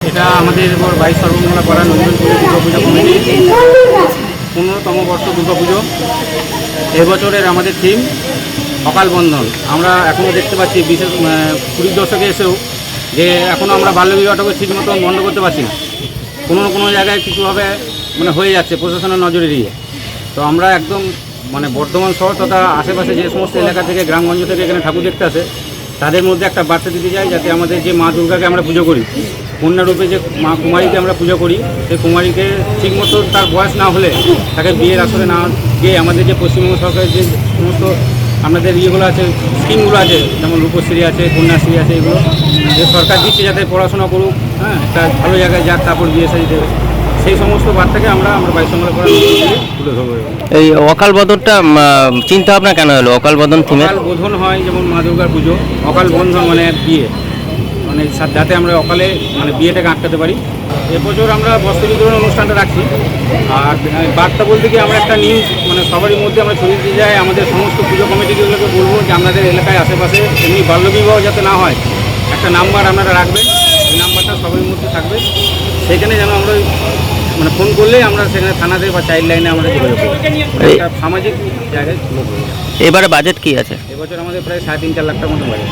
এটা আমাদের 22 সর্বমঙ্গলা পাড়া নন্দনপুরে দুর্গাপূজা কমিটি 15তম বর্ষ দুর্গাপুজো। এবছরের আমাদের থিম অকাল বন্ধন। আমরা এখনও দেখতে পাচ্ছি বিশেষ 20 দশকে এসেও যে এখনও আমরা বাল্যবিবাহটাকে ঠিক মতো বন্ধ করতে পারছি না। কোনো জায়গায় কিছুভাবে হয়ে যাচ্ছে প্রশাসনের নজরে এড়িয়ে। তো আমরা একদম বর্ধমান শহর তথা আশেপাশে যে সমস্ত এলাকা থেকে গ্রামগঞ্জ থেকে এখানে ঠাকুর দেখতে আসে তাদের মধ্যে একটা বার্তা দিতে চাই, যাতে আমাদের যে মা দুর্গাকে আমরা পুজো করি, কন্যারূপে যে মা কুমারীকে আমরা পুজো করি, সেই কুমারীকে ঠিকমতো তার বয়স না হলে তাকে বিয়ের আসরে না গিয়ে আমাদের যে পশ্চিমবঙ্গ সরকারের যে সমস্ত আমাদের ইয়েগুলো আছে, স্কিমগুলো আছে, যেমন রূপশ্রী আছে, কন্যাশ্রী আছে, এগুলো যে সরকার দিচ্ছে যাতে পড়াশোনা করুক, একটা ভালো জায়গায় যাক, তারপর বিয়ে সাজি দেবে, সেই সমস্ত বার্তাকে আমরা 22 সঙ্গে করে তুলে ধরবো। এই অকাল বদনটা চিন্তা ভাবনা কেন হলো? অকাল বদন থিমে অকাল বোধন হয় যেমন মা দুর্গার পুজো, অকাল বন্ধন এক বিয়ে, যাতে আমরা অকালে বিয়েটাকে আটকাতে পারি। এবছর আমরা বস্ত্র বিতরণ অনুষ্ঠানটা রাখছি। আর বার্তা বলতে গিয়ে আমরা একটা নিউজ সবারই মধ্যে আমরা ছড়িয়ে দিতে যাই, আমাদের সমস্ত পুজো কমিটিগুলোকে বলবো যে আপনাদের এলাকায় আশেপাশে এমনি বাল্যবিবাহ যাতে না হয়, একটা নাম্বার আপনারা রাখবেন, এই নাম্বারটা সবার মধ্যে থাকবে। সেখানে যেন আমরা ফোন করলেই আমরা সেখানে থানাতে বা চাইল্ড লাইনে আমরা যোগাযোগ করি। সামাজিক জায়গায় লোক হয়ে যায়। এবারে বাজেট কি আছে? এবছর আমাদের প্রায় 3.5-4 লাখ টাকার মতো বাজেট।